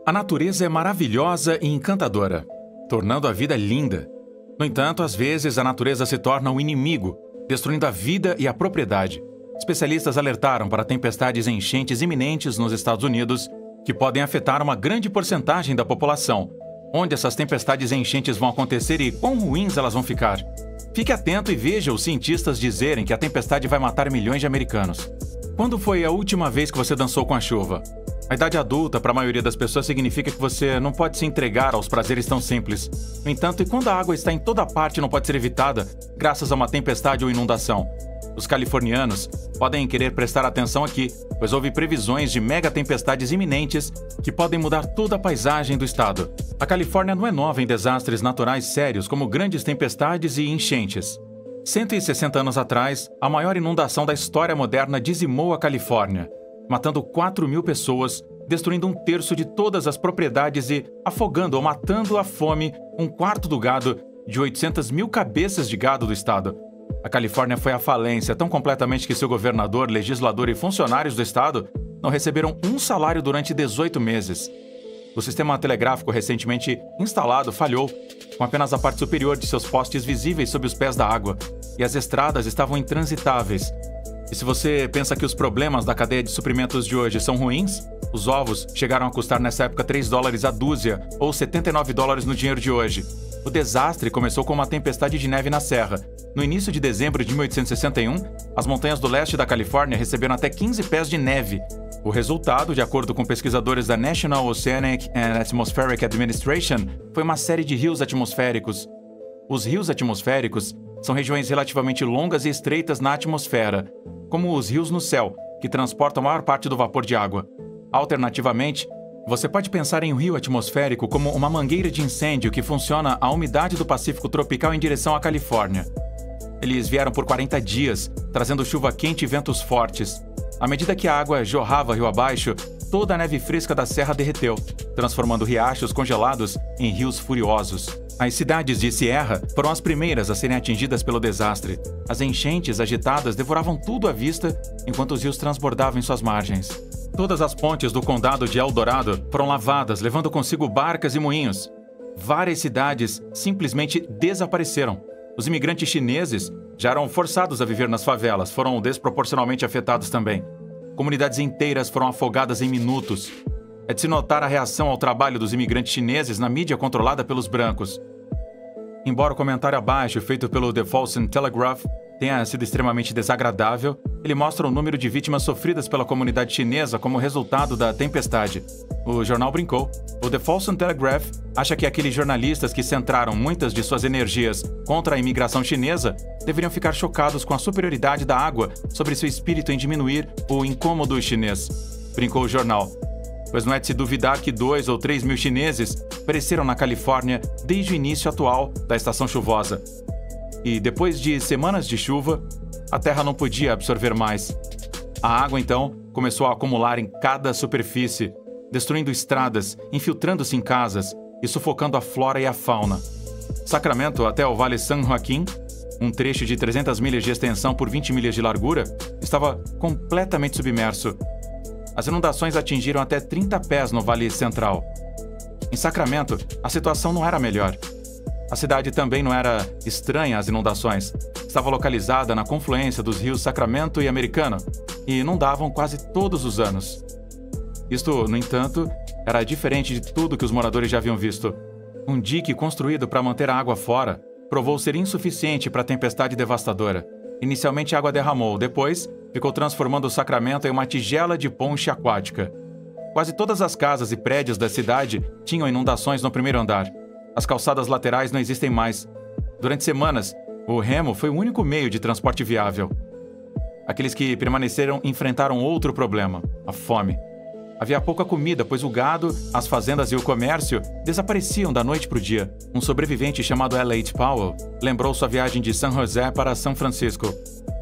A natureza é maravilhosa e encantadora, tornando a vida linda. No entanto, às vezes a natureza se torna um inimigo, destruindo a vida e a propriedade. Especialistas alertaram para tempestades e enchentes iminentes nos Estados Unidos, que podem afetar uma grande porcentagem da população. Onde essas tempestades e enchentes vão acontecer e quão ruins elas vão ficar? Fique atento e veja os cientistas dizerem que a tempestade vai matar milhões de americanos. Quando foi a última vez que você dançou com a chuva? A idade adulta, para a maioria das pessoas, significa que você não pode se entregar aos prazeres tão simples. No entanto, e quando a água está em toda parte e não pode ser evitada, graças a uma tempestade ou inundação? Os californianos podem querer prestar atenção aqui, pois houve previsões de mega tempestades iminentes que podem mudar toda a paisagem do estado. A Califórnia não é nova em desastres naturais sérios como grandes tempestades e enchentes. 160 anos atrás, a maior inundação da história moderna dizimou a Califórnia, matando 4.000 pessoas, destruindo 1/3 de todas as propriedades e afogando ou matando à fome 1/4 do gado de 800.000 cabeças de gado do estado. A Califórnia foi à falência tão completamente que seu governador, legislador e funcionários do estado não receberam um salário durante 18 meses. O sistema telegráfico recentemente instalado falhou, com apenas a parte superior de seus postes visíveis sob os pés da água, e as estradas estavam intransitáveis. E se você pensa que os problemas da cadeia de suprimentos de hoje são ruins, os ovos chegaram a custar nessa época $3 a dúzia, ou $79 no dinheiro de hoje. O desastre começou com uma tempestade de neve na serra. No início de dezembro de 1861, as montanhas do leste da Califórnia receberam até 15 pés de neve. O resultado, de acordo com pesquisadores da National Oceanic and Atmospheric Administration, foi uma série de rios atmosféricos. Os rios atmosféricos são regiões relativamente longas e estreitas na atmosfera, como os rios no céu, que transportam a maior parte do vapor de água. Alternativamente, você pode pensar em um rio atmosférico como uma mangueira de incêndio que funciona à umidade do Pacífico tropical em direção à Califórnia. Eles vieram por 40 dias, trazendo chuva quente e ventos fortes. À medida que a água jorrava rio abaixo, toda a neve fresca da serra derreteu, transformando riachos congelados em rios furiosos. As cidades de Sierra foram as primeiras a serem atingidas pelo desastre. As enchentes agitadas devoravam tudo à vista, enquanto os rios transbordavam em suas margens. Todas as pontes do condado de El Dorado foram lavadas, levando consigo barcas e moinhos. Várias cidades simplesmente desapareceram. Os imigrantes chineses já eram forçados a viver nas favelas, foram desproporcionalmente afetados também. Comunidades inteiras foram afogadas em minutos. É de se notar a reação ao trabalho dos imigrantes chineses na mídia controlada pelos brancos. Embora o comentário abaixo, feito pelo The Folsom Telegraph, tenha sido extremamente desagradável, ele mostra o número de vítimas sofridas pela comunidade chinesa como resultado da tempestade. O jornal brincou. O The Folsom Telegraph acha que aqueles jornalistas que centraram muitas de suas energias contra a imigração chinesa deveriam ficar chocados com a superioridade da água sobre seu espírito em diminuir o incômodo chinês. Brincou o jornal. Pois não é de se duvidar que 2 ou 3 mil chineses pereceram na Califórnia desde o início atual da estação chuvosa. E depois de semanas de chuva, a terra não podia absorver mais. A água, então, começou a acumular em cada superfície, destruindo estradas, infiltrando-se em casas e sufocando a flora e a fauna. Sacramento até o Vale San Joaquim, um trecho de 300 milhas de extensão por 20 milhas de largura, estava completamente submerso. As inundações atingiram até 30 pés no Vale Central. Em Sacramento, a situação não era melhor. A cidade também não era estranha às inundações. Estava localizada na confluência dos rios Sacramento e Americano, e inundavam quase todos os anos. Isto, no entanto, era diferente de tudo que os moradores já haviam visto. Um dique construído para manter a água fora provou ser insuficiente para a tempestade devastadora. Inicialmente a água derramou, depois ficou transformando o Sacramento em uma tigela de ponche aquática. Quase todas as casas e prédios da cidade tinham inundações no primeiro andar. As calçadas laterais não existem mais. Durante semanas, o remo foi o único meio de transporte viável. Aqueles que permaneceram enfrentaram outro problema: a fome. Havia pouca comida, pois o gado, as fazendas e o comércio desapareciam da noite para o dia. Um sobrevivente chamado L.H. Powell lembrou sua viagem de San José para São Francisco.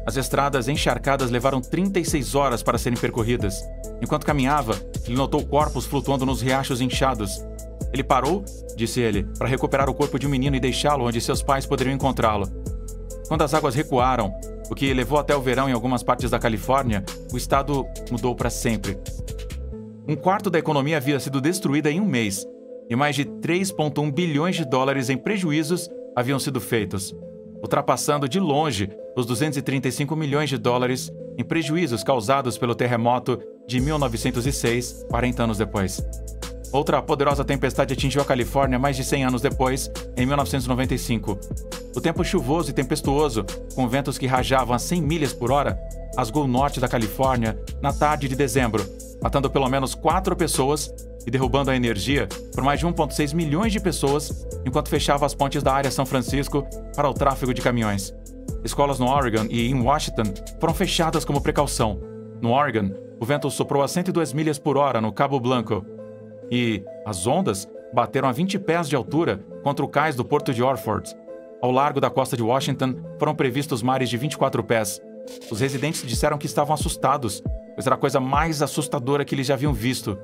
As estradas encharcadas levaram 36 horas para serem percorridas. Enquanto caminhava, ele notou corpos flutuando nos riachos inchados. Ele parou, disse ele, para recuperar o corpo de um menino e deixá-lo onde seus pais poderiam encontrá-lo. Quando as águas recuaram, o que levou até o verão em algumas partes da Califórnia, o estado mudou para sempre. Um quarto da economia havia sido destruída em um mês, e mais de 3,1 bilhões de dólares em prejuízos haviam sido feitos, ultrapassando de longe os 235 milhões de dólares em prejuízos causados pelo terremoto de 1906, 40 anos depois. Outra poderosa tempestade atingiu a Califórnia mais de 100 anos depois, em 1995. O tempo chuvoso e tempestuoso, com ventos que rajavam a 100 milhas por hora, rasgou o norte da Califórnia na tarde de dezembro, matando pelo menos 4 pessoas e derrubando a energia por mais de 1,6 milhões de pessoas, enquanto fechava as pontes da área São Francisco para o tráfego de caminhões. Escolas no Oregon e em Washington foram fechadas como precaução. No Oregon, o vento soprou a 102 milhas por hora no Cabo Blanco, e as ondas bateram a 20 pés de altura contra o cais do porto de Orford. Ao largo da costa de Washington, foram previstos mares de 24 pés. Os residentes disseram que estavam assustados, pois era a coisa mais assustadora que eles já haviam visto.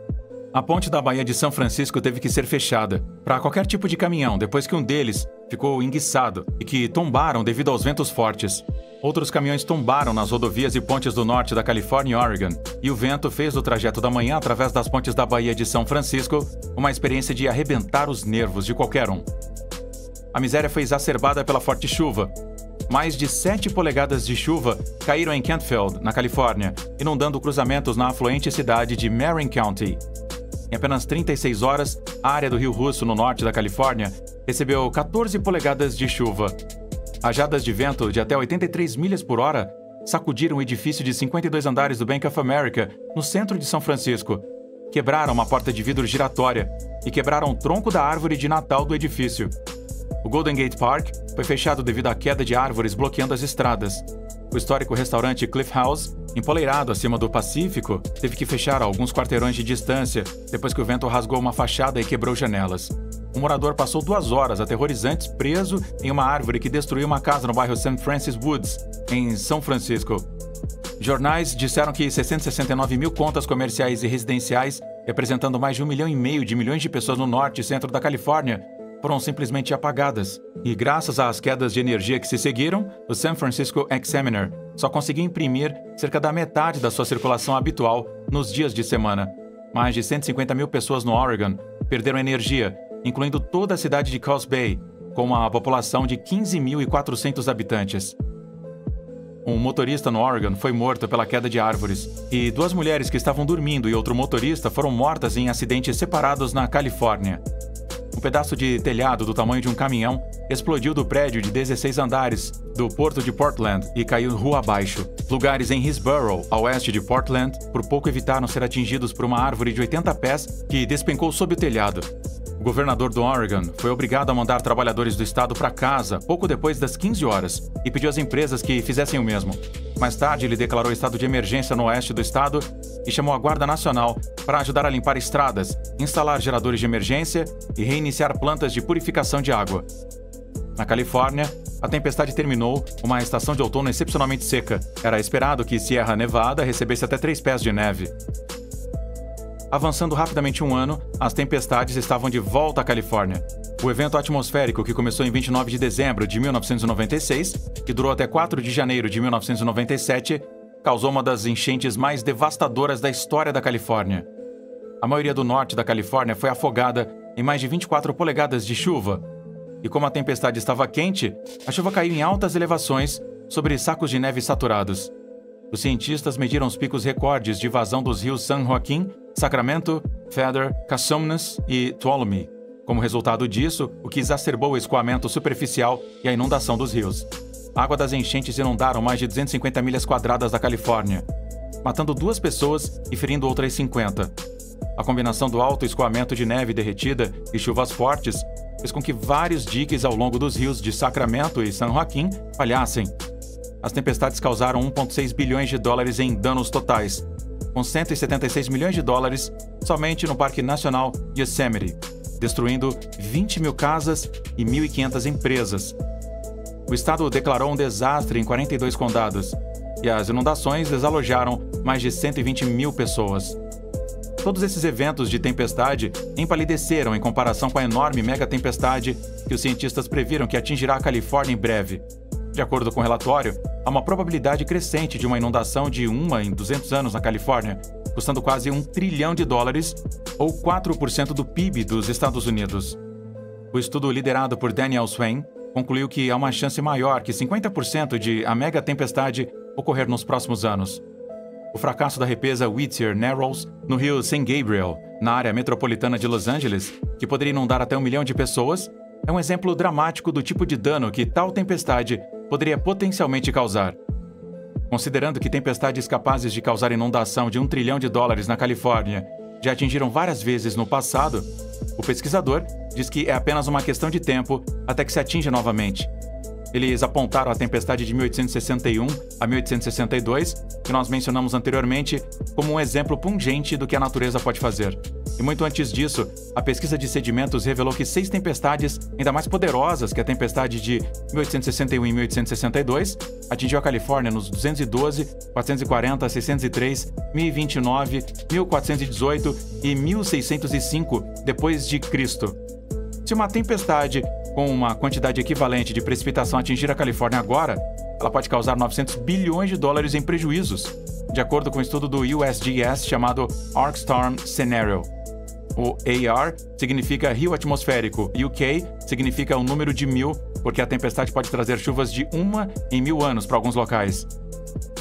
A ponte da Baía de São Francisco teve que ser fechada para qualquer tipo de caminhão depois que um deles ficou enguiçado e que tombaram devido aos ventos fortes. Outros caminhões tombaram nas rodovias e pontes do norte da Califórnia e Oregon, e o vento fez do trajeto da manhã através das pontes da Baía de São Francisco uma experiência de arrebentar os nervos de qualquer um. A miséria foi exacerbada pela forte chuva. Mais de 7 polegadas de chuva caíram em Kentfield, na Califórnia, inundando cruzamentos na afluente cidade de Marin County. Em apenas 36 horas, a área do Rio Russo, no norte da Califórnia, recebeu 14 polegadas de chuva. Rajadas de vento de até 83 milhas por hora sacudiram o edifício de 52 andares do Bank of America, no centro de São Francisco. Quebraram uma porta de vidro giratória e quebraram o tronco da árvore de Natal do edifício. O Golden Gate Park foi fechado devido à queda de árvores bloqueando as estradas. O histórico restaurante Cliff House, empoleirado acima do Pacífico, teve que fechar a alguns quarteirões de distância depois que o vento rasgou uma fachada e quebrou janelas. Um morador passou 2 horas aterrorizantes preso em uma árvore que destruiu uma casa no bairro St. Francis Woods, em São Francisco. Jornais disseram que 669 mil contas comerciais e residenciais, representando mais de 1,5 milhão de pessoas no norte e centro da Califórnia, foram simplesmente apagadas. E graças às quedas de energia que se seguiram, o San Francisco Examiner só conseguiu imprimir cerca da metade da sua circulação habitual nos dias de semana. Mais de 150 mil pessoas no Oregon perderam energia, incluindo toda a cidade de Coos Bay, com uma população de 15.400 habitantes. Um motorista no Oregon foi morto pela queda de árvores, e 2 mulheres que estavam dormindo e outro motorista foram mortas em acidentes separados na Califórnia. Um pedaço de telhado do tamanho de um caminhão explodiu do prédio de 16 andares do porto de Portland e caiu rua abaixo. Lugares em Hillsborough, a oeste de Portland, por pouco evitaram ser atingidos por uma árvore de 80 pés que despencou sob o telhado. O governador do Oregon foi obrigado a mandar trabalhadores do estado para casa pouco depois das 15 horas e pediu às empresas que fizessem o mesmo. Mais tarde, ele declarou estado de emergência no oeste do estado e chamou a Guarda Nacional para ajudar a limpar estradas, instalar geradores de emergência e reiniciar plantas de purificação de água. Na Califórnia, a tempestade terminou uma estação de outono excepcionalmente seca. Era esperado que Sierra Nevada recebesse até 3 pés de neve. Avançando rapidamente um ano, as tempestades estavam de volta à Califórnia. O evento atmosférico, que começou em 29 de dezembro de 1996 e durou até 4 de janeiro de 1997, causou uma das enchentes mais devastadoras da história da Califórnia. A maioria do norte da Califórnia foi afogada em mais de 24 polegadas de chuva. E como a tempestade estava quente, a chuva caiu em altas elevações sobre sacos de neve saturados. Os cientistas mediram os picos recordes de vazão dos rios San Joaquin, Sacramento, Feather, Cosumnes e Tuolumne. Como resultado disso, o que exacerbou o escoamento superficial e a inundação dos rios. A água das enchentes inundaram mais de 250 milhas quadradas da Califórnia, matando 2 pessoas e ferindo outras 50. A combinação do alto escoamento de neve derretida e chuvas fortes fez com que vários diques ao longo dos rios de Sacramento e San Joaquin falhassem. As tempestades causaram 1,6 bilhões de dólares em danos totais, com 176 milhões de dólares somente no Parque Nacional Yosemite, destruindo 20 mil casas e 1.500 empresas. O estado declarou um desastre em 42 condados, e as inundações desalojaram mais de 120 mil pessoas. Todos esses eventos de tempestade empalideceram em comparação com a enorme mega-tempestade que os cientistas previram que atingirá a Califórnia em breve. De acordo com o relatório, há uma probabilidade crescente de uma inundação de 1 em 200 anos na Califórnia, custando quase $1 trilhão, ou 4% do PIB dos Estados Unidos. O estudo liderado por Daniel Swain concluiu que há uma chance maior que 50% de a mega tempestade ocorrer nos próximos anos. O fracasso da represa Whittier Narrows, no rio St. Gabriel, na área metropolitana de Los Angeles, que poderia inundar até 1 milhão de pessoas, é um exemplo dramático do tipo de dano que tal tempestade poderia potencialmente causar. Considerando que tempestades capazes de causar inundação de $1 trilhão na Califórnia já atingiram várias vezes no passado, o pesquisador diz que é apenas uma questão de tempo até que se atinja novamente. Eles apontaram a tempestade de 1861 a 1862, que nós mencionamos anteriormente, como um exemplo pungente do que a natureza pode fazer. E muito antes disso, a pesquisa de sedimentos revelou que 6 tempestades, ainda mais poderosas que a tempestade de 1861 e 1862, atingiu a Califórnia nos 212, 440, 603, 1029, 1418 e 1605 depois de Cristo. Se uma tempestade com uma quantidade equivalente de precipitação atingir a Califórnia agora, ela pode causar $900 bilhões em prejuízos, de acordo com um estudo do USGS chamado ArcStorm Scenario. O AR significa rio atmosférico e o K significa o número de 1000, porque a tempestade pode trazer chuvas de 1 em 1000 anos para alguns locais.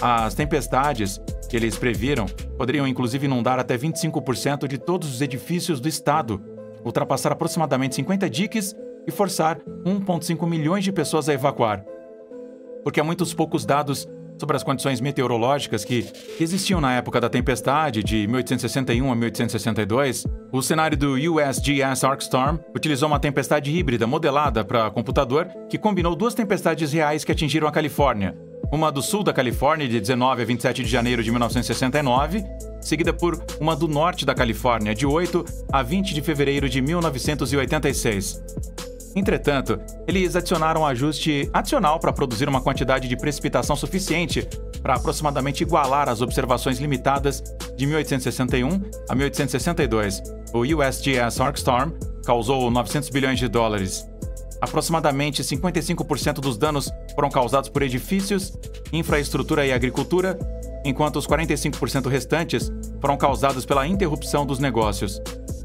As tempestades que eles previram poderiam inclusive inundar até 25% de todos os edifícios do estado, ultrapassar aproximadamente 50 diques e forçar 1,5 milhões de pessoas a evacuar. Porque há muitos poucos dados sobre as condições meteorológicas que existiam na época da tempestade de 1861 a 1862, o cenário do USGS ArcStorm utilizou uma tempestade híbrida modelada para computador que combinou 2 tempestades reais que atingiram a Califórnia. Uma do sul da Califórnia, de 19 a 27 de janeiro de 1969, seguida por uma do norte da Califórnia, de 8 a 20 de fevereiro de 1986. Entretanto, eles adicionaram um ajuste adicional para produzir uma quantidade de precipitação suficiente para aproximadamente igualar as observações limitadas de 1861 a 1862. O USGS ArcStorm causou $900 bilhões. Aproximadamente 55% dos danos foram causados por edifícios, infraestrutura e agricultura, enquanto os 45% restantes foram causados pela interrupção dos negócios.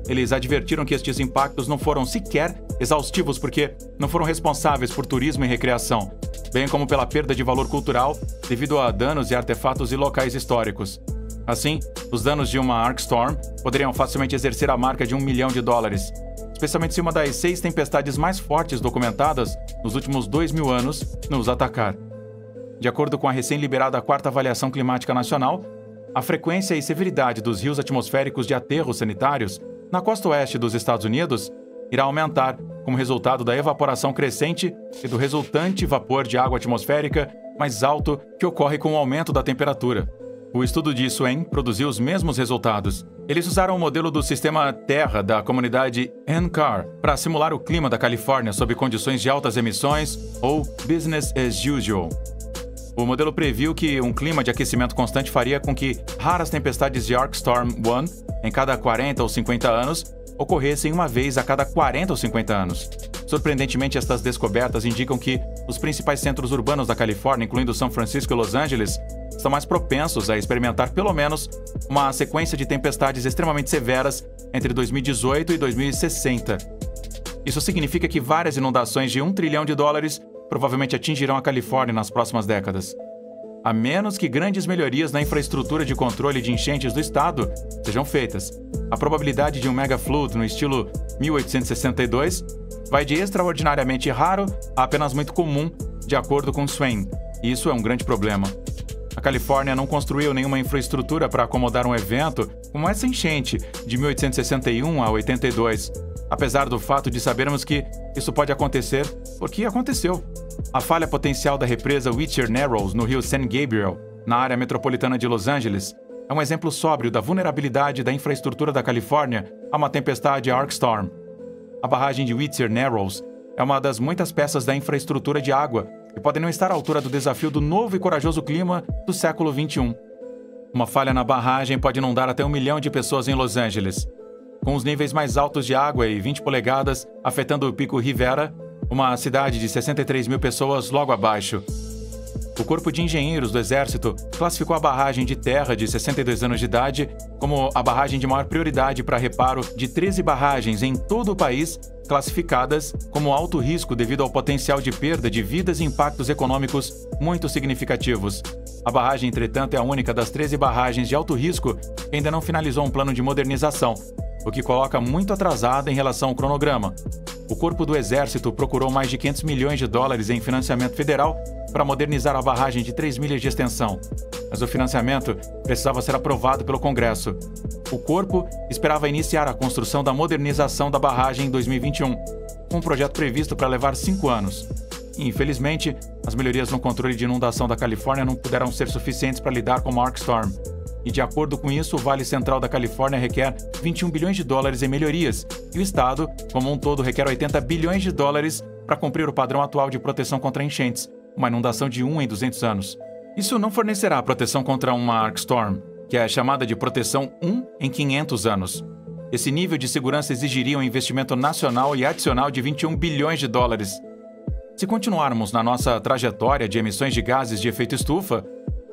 Eles advertiram que estes impactos não foram sequer exaustivos porque não foram responsáveis por turismo e recreação, bem como pela perda de valor cultural devido a danos e artefatos e locais históricos. Assim, os danos de uma ArcStorm poderiam facilmente exercer a marca de $1 milhão, especialmente se uma das 6 tempestades mais fortes documentadas nos últimos 2.000 anos nos atacar. De acordo com a recém-liberada 4ª Avaliação Climática Nacional, a frequência e severidade dos rios atmosféricos de aterros sanitários na costa oeste dos Estados Unidos irá aumentar como resultado da evaporação crescente e do resultante vapor de água atmosférica mais alto que ocorre com o aumento da temperatura. O estudo de Swain produziu os mesmos resultados. Eles usaram o modelo do sistema Terra da comunidade NCAR para simular o clima da Califórnia sob condições de altas emissões ou business as usual. O modelo previu que um clima de aquecimento constante faria com que raras tempestades de ArcStorm 1, em cada 40 ou 50 anos, ocorressem uma vez a cada 40 ou 50 anos. Surpreendentemente, estas descobertas indicam que os principais centros urbanos da Califórnia, incluindo São Francisco e Los Angeles, estão mais propensos a experimentar pelo menos uma sequência de tempestades extremamente severas entre 2018 e 2060. Isso significa que várias inundações de $1 trilhão provavelmente atingirão a Califórnia nas próximas décadas. A menos que grandes melhorias na infraestrutura de controle de enchentes do estado sejam feitas, a probabilidade de um mega flood no estilo 1862 vai de extraordinariamente raro a apenas muito comum, de acordo com Swain, e isso é um grande problema. A Califórnia não construiu nenhuma infraestrutura para acomodar um evento como essa enchente de 1861 a 82, apesar do fato de sabermos que isso pode acontecer porque aconteceu. A falha potencial da represa Whittier Narrows no rio St. Gabriel, na área metropolitana de Los Angeles, é um exemplo sóbrio da vulnerabilidade da infraestrutura da Califórnia a uma tempestade ArcStorm. A barragem de Whittier Narrows é uma das muitas peças da infraestrutura de água que podem não estar à altura do desafio do novo e corajoso clima do século XXI. Uma falha na barragem pode inundar até 1 milhão de pessoas em Los Angeles. Com os níveis mais altos de água e 20 polegadas afetando o Pico Rivera, uma cidade de 63 mil pessoas logo abaixo. O Corpo de Engenheiros do Exército classificou a barragem de terra de 62 anos de idade como a barragem de maior prioridade para reparo de 13 barragens em todo o país, classificadas como alto risco devido ao potencial de perda de vidas e impactos econômicos muito significativos. A barragem, entretanto, é a única das 13 barragens de alto risco que ainda não finalizou um plano de modernização, o que coloca muito atrasada em relação ao cronograma. O Corpo do Exército procurou mais de 500 milhões de dólares em financiamento federal para modernizar a barragem de 3 milhas de extensão, mas o financiamento precisava ser aprovado pelo Congresso. O Corpo esperava iniciar a construção da modernização da barragem em 2021, com um projeto previsto para levar 5 anos. E, infelizmente, as melhorias no controle de inundação da Califórnia não puderam ser suficientes para lidar com o Mark Storm. E, de acordo com isso, o Vale Central da Califórnia requer 21 bilhões de dólares em melhorias, e o Estado, como um todo, requer 80 bilhões de dólares para cumprir o padrão atual de proteção contra enchentes, uma inundação de 1 em 200 anos. Isso não fornecerá proteção contra uma Mark Storm, que é chamada de proteção 1 em 500 anos. Esse nível de segurança exigiria um investimento nacional e adicional de 21 bilhões de dólares. Se continuarmos na nossa trajetória de emissões de gases de efeito estufa,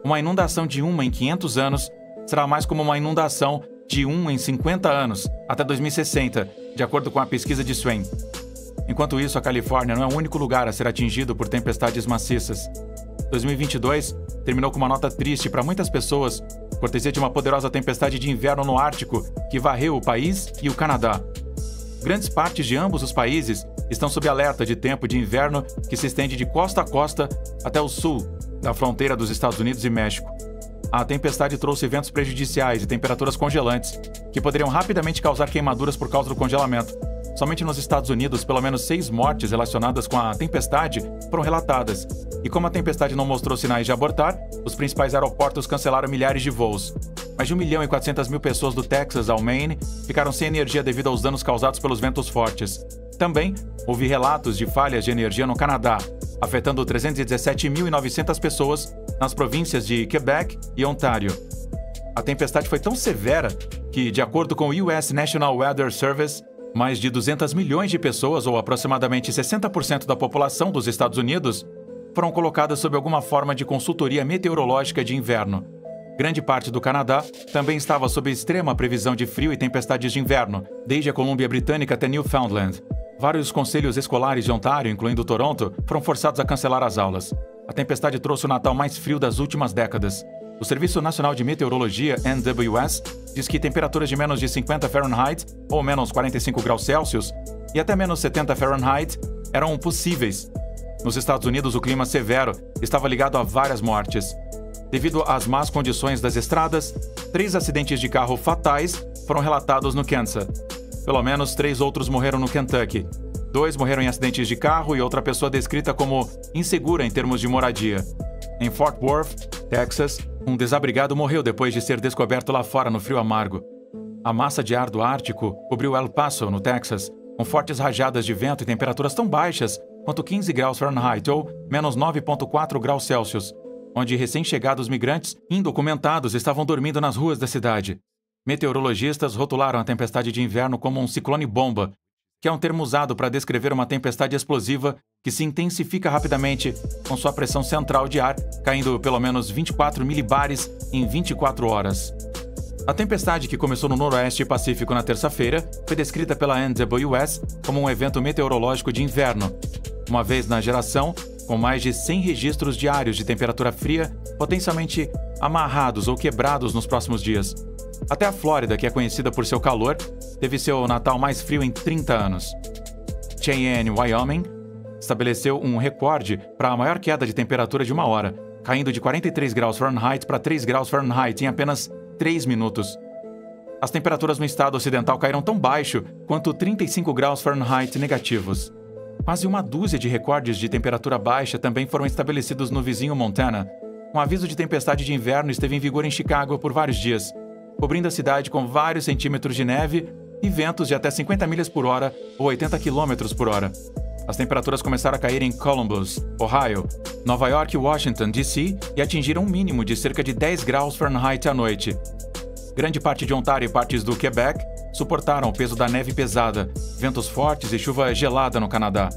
uma inundação de 1 em 500 anos será mais como uma inundação de 1 em 50 anos, até 2060, de acordo com a pesquisa de Swain. Enquanto isso, a Califórnia não é o único lugar a ser atingido por tempestades maciças. 2022 terminou com uma nota triste para muitas pessoas, cortesia de uma poderosa tempestade de inverno no Ártico que varreu o país e o Canadá. Grandes partes de ambos os países estão sob alerta de tempo de inverno que se estende de costa a costa até o sul da fronteira dos Estados Unidos e México. A tempestade trouxe ventos prejudiciais e temperaturas congelantes, que poderiam rapidamente causar queimaduras por causa do congelamento. Somente nos Estados Unidos, pelo menos 6 mortes relacionadas com a tempestade foram relatadas. E como a tempestade não mostrou sinais de abortar, os principais aeroportos cancelaram milhares de voos. Mais de 1.400.000 pessoas do Texas ao Maine ficaram sem energia devido aos danos causados pelos ventos fortes. Também houve relatos de falhas de energia no Canadá, afetando 317.900 pessoas nas províncias de Quebec e Ontário. A tempestade foi tão severa que, de acordo com o US National Weather Service, mais de 200 milhões de pessoas, ou aproximadamente 60% da população dos Estados Unidos, foram colocadas sob alguma forma de consultoria meteorológica de inverno. Grande parte do Canadá também estava sob extrema previsão de frio e tempestades de inverno, desde a Colômbia Britânica até Newfoundland. Vários conselhos escolares de Ontário, incluindo Toronto, foram forçados a cancelar as aulas. A tempestade trouxe o Natal mais frio das últimas décadas. O Serviço Nacional de Meteorologia, NWS, diz que temperaturas de menos de 50 Fahrenheit, ou menos 45 graus Celsius, e até menos 70 Fahrenheit eram possíveis. Nos Estados Unidos, o clima severo estava ligado a várias mortes. Devido às más condições das estradas, 3 acidentes de carro fatais foram relatados no Kansas. Pelo menos 3 outros morreram no Kentucky. 2 morreram em acidentes de carro e outra pessoa descrita como insegura em termos de moradia. Em Fort Worth, Texas, um desabrigado morreu depois de ser descoberto lá fora no frio amargo. A massa de ar do Ártico cobriu El Paso, no Texas, com fortes rajadas de vento e temperaturas tão baixas quanto 15 graus Fahrenheit ou menos 9,4 graus Celsius, onde recém-chegados migrantes indocumentados estavam dormindo nas ruas da cidade. Meteorologistas rotularam a tempestade de inverno como um ciclone-bomba, que é um termo usado para descrever uma tempestade explosiva que se intensifica rapidamente com sua pressão central de ar caindo pelo menos 24 milibares em 24 horas. A tempestade, que começou no Noroeste Pacífico na terça-feira, foi descrita pela NWS como um evento meteorológico de inverno, uma vez na geração, com mais de 100 registros diários de temperatura fria potencialmente amarrados ou quebrados nos próximos dias. Até a Flórida, que é conhecida por seu calor, teve seu Natal mais frio em 30 anos. Cheyenne, Wyoming, estabeleceu um recorde para a maior queda de temperatura de uma hora, caindo de 43 graus Fahrenheit para 3 graus Fahrenheit em apenas 3 minutos. As temperaturas no estado ocidental caíram tão baixo quanto 35 graus Fahrenheit negativos. Quase uma dúzia de recordes de temperatura baixa também foram estabelecidos no vizinho Montana. Um aviso de tempestade de inverno esteve em vigor em Chicago por vários dias, cobrindo a cidade com vários centímetros de neve e ventos de até 50 milhas por hora ou 80 quilômetros por hora. As temperaturas começaram a cair em Columbus, Ohio, Nova York e Washington, D.C. e atingiram um mínimo de cerca de 10 graus Fahrenheit à noite. Grande parte de Ontário e partes do Quebec suportaram o peso da neve pesada, ventos fortes e chuva gelada no Canadá.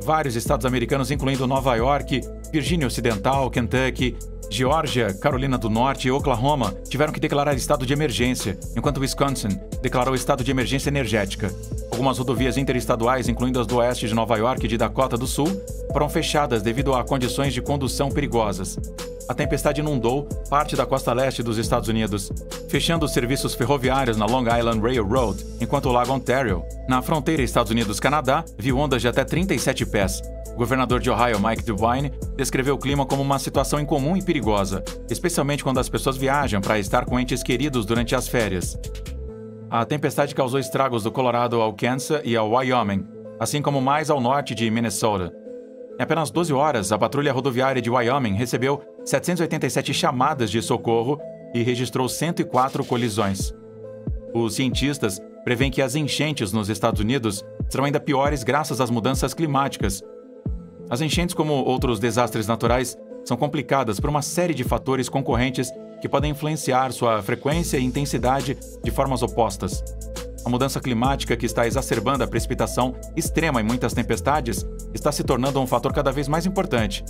vários estados americanos, incluindo Nova York, Virgínia Ocidental, Kentucky, Geórgia, Carolina do Norte e Oklahoma, tiveram que declarar estado de emergência, enquanto Wisconsin declarou estado de emergência energética. Algumas rodovias interestaduais, incluindo as do oeste de Nova York e de Dakota do Sul, foram fechadas devido a condições de condução perigosas. A tempestade inundou parte da costa leste dos Estados Unidos, fechando os serviços ferroviários na Long Island Railroad, enquanto o Lago Ontario, na fronteira Estados Unidos-Canadá, viu ondas de até 37 pés. O governador de Ohio, Mike DeWine, descreveu o clima como uma situação incomum e perigosa, especialmente quando as pessoas viajam para estar com entes queridos durante as férias. A tempestade causou estragos do Colorado ao Kansas e ao Wyoming, assim como mais ao norte de Minnesota. Em apenas 12 horas, a patrulha rodoviária de Wyoming recebeu 787 chamadas de socorro e registrou 104 colisões. Os cientistas prevêem que as enchentes nos Estados Unidos serão ainda piores graças às mudanças climáticas. As enchentes, como outros desastres naturais, são complicadas por uma série de fatores concorrentes que podem influenciar sua frequência e intensidade de formas opostas. A mudança climática, que está exacerbando a precipitação extrema em muitas tempestades, está se tornando um fator cada vez mais importante.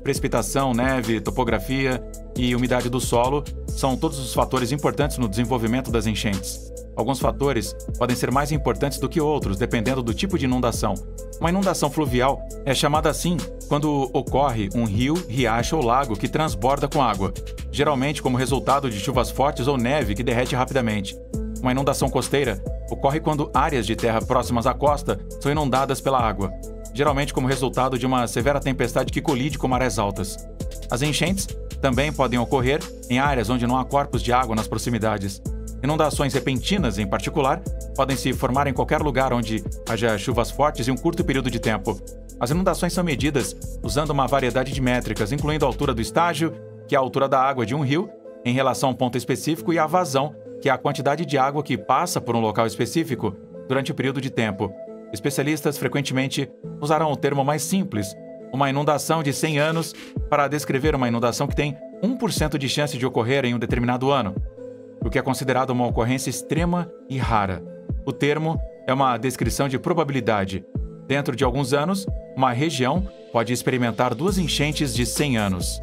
Precipitação, neve, topografia e umidade do solo são todos os fatores importantes no desenvolvimento das enchentes. Alguns fatores podem ser mais importantes do que outros, dependendo do tipo de inundação. Uma inundação fluvial é chamada assim quando ocorre um rio, riacho ou lago que transborda com água, geralmente como resultado de chuvas fortes ou neve que derrete rapidamente. Uma inundação costeira ocorre quando áreas de terra próximas à costa são inundadas pela água, geralmente como resultado de uma severa tempestade que colide com marés altas. As enchentes também podem ocorrer em áreas onde não há corpos de água nas proximidades. Inundações repentinas, em particular, podem se formar em qualquer lugar onde haja chuvas fortes em um curto período de tempo. As inundações são medidas usando uma variedade de métricas, incluindo a altura do estágio, que é a altura da água de um rio, em relação a um ponto específico, e a vazão, que é a quantidade de água que passa por um local específico durante o período de tempo. Especialistas frequentemente usarão o termo mais simples, uma inundação de 100 anos, para descrever uma inundação que tem 1% de chance de ocorrer em um determinado ano, o que é considerado uma ocorrência extrema e rara. O termo é uma descrição de probabilidade. Dentro de alguns anos, uma região pode experimentar 2 enchentes de 100 anos.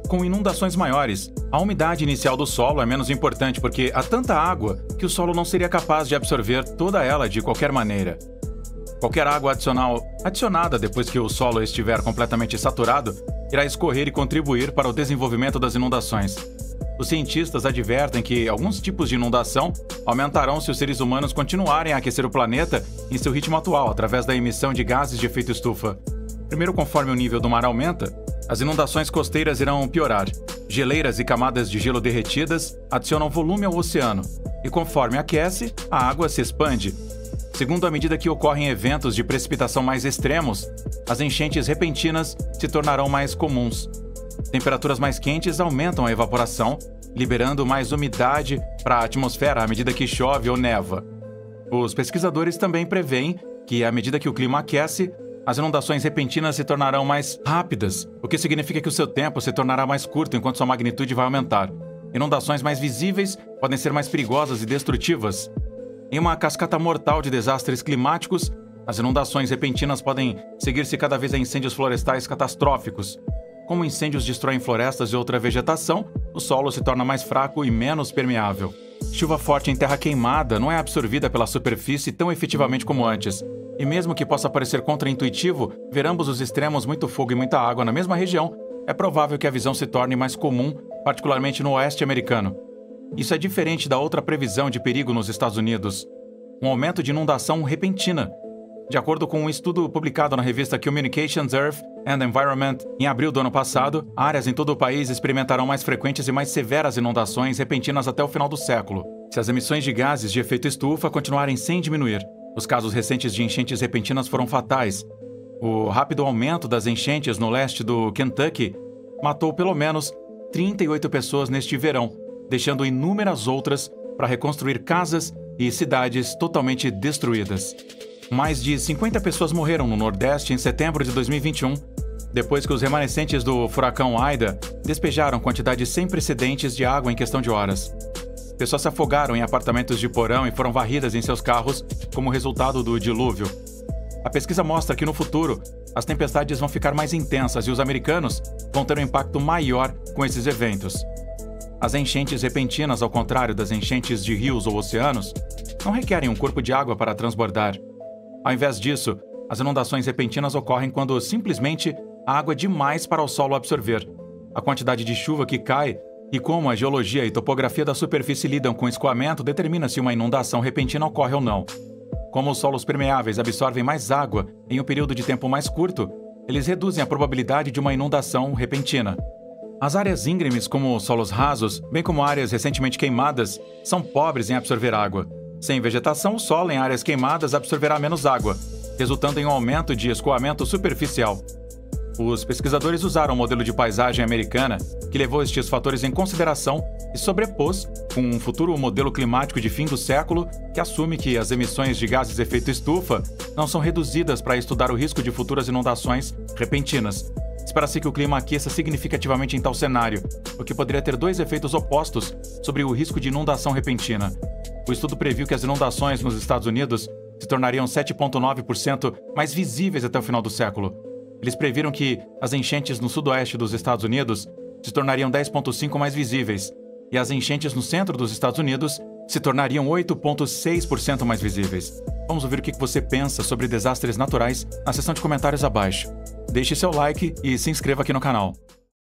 Com inundações maiores, a umidade inicial do solo é menos importante porque há tanta água que o solo não seria capaz de absorver toda ela de qualquer maneira. Qualquer água adicionada depois que o solo estiver completamente saturado irá escorrer e contribuir para o desenvolvimento das inundações. Os cientistas advertem que alguns tipos de inundação aumentarão se os seres humanos continuarem a aquecer o planeta em seu ritmo atual através da emissão de gases de efeito estufa. Primeiro, conforme o nível do mar aumenta, as inundações costeiras irão piorar. Geleiras e camadas de gelo derretidas adicionam volume ao oceano, e conforme aquece, a água se expande. Segundo, à medida que ocorrem eventos de precipitação mais extremos, as enchentes repentinas se tornarão mais comuns. Temperaturas mais quentes aumentam a evaporação, liberando mais umidade para a atmosfera à medida que chove ou neva. Os pesquisadores também preveem que, à medida que o clima aquece, as inundações repentinas se tornarão mais rápidas, o que significa que o seu tempo se tornará mais curto enquanto sua magnitude vai aumentar. Inundações mais visíveis podem ser mais perigosas e destrutivas. Em uma cascata mortal de desastres climáticos, as inundações repentinas podem seguir-se cada vez a incêndios florestais catastróficos. Como incêndios destroem florestas e outra vegetação, o solo se torna mais fraco e menos permeável. Chuva forte em terra queimada não é absorvida pela superfície tão efetivamente como antes. E mesmo que possa parecer contraintuitivo, ver ambos os extremos, muito fogo e muita água na mesma região, é provável que a visão se torne mais comum, particularmente no oeste americano. Isso é diferente da outra previsão de perigo nos Estados Unidos: um aumento de inundação repentina. De acordo com um estudo publicado na revista Communications, Earth and Environment em abril do ano passado, áreas em todo o país experimentarão mais frequentes e mais severas inundações repentinas até o final do século, se as emissões de gases de efeito estufa continuarem sem diminuir. Os casos recentes de enchentes repentinas foram fatais. O rápido aumento das enchentes no leste do Kentucky matou pelo menos 38 pessoas neste verão, deixando inúmeras outras para reconstruir casas e cidades totalmente destruídas. Mais de 50 pessoas morreram no Nordeste em setembro de 2021, depois que os remanescentes do furacão Ida despejaram quantidades sem precedentes de água em questão de horas. Pessoas se afogaram em apartamentos de porão e foram varridas em seus carros como resultado do dilúvio. A pesquisa mostra que no futuro, as tempestades vão ficar mais intensas e os americanos vão ter um impacto maior com esses eventos. As enchentes repentinas, ao contrário das enchentes de rios ou oceanos, não requerem um corpo de água para transbordar. Ao invés disso, as inundações repentinas ocorrem quando simplesmente há água demais para o solo absorver. A quantidade de chuva que cai e como a geologia e topografia da superfície lidam com o escoamento determina se uma inundação repentina ocorre ou não. Como os solos permeáveis absorvem mais água em um período de tempo mais curto, eles reduzem a probabilidade de uma inundação repentina. As áreas íngremes, como solos rasos, bem como áreas recentemente queimadas, são pobres em absorver água. Sem vegetação, o solo em áreas queimadas absorverá menos água, resultando em um aumento de escoamento superficial. Os pesquisadores usaram o modelo de paisagem americana, que levou estes fatores em consideração e sobrepôs com um futuro modelo climático de fim do século que assume que as emissões de gases de efeito estufa não são reduzidas para estudar o risco de futuras inundações repentinas. Espera-se que o clima aqueça significativamente em tal cenário, o que poderia ter dois efeitos opostos sobre o risco de inundação repentina. O estudo previu que as inundações nos Estados Unidos se tornariam 7,9% mais visíveis até o final do século. Eles previram que as enchentes no sudoeste dos Estados Unidos se tornariam 10,5% mais visíveis, e as enchentes no centro dos Estados Unidos se tornariam 8,6% mais visíveis. Vamos ouvir o que você pensa sobre desastres naturais na seção de comentários abaixo. Deixe seu like e se inscreva aqui no canal.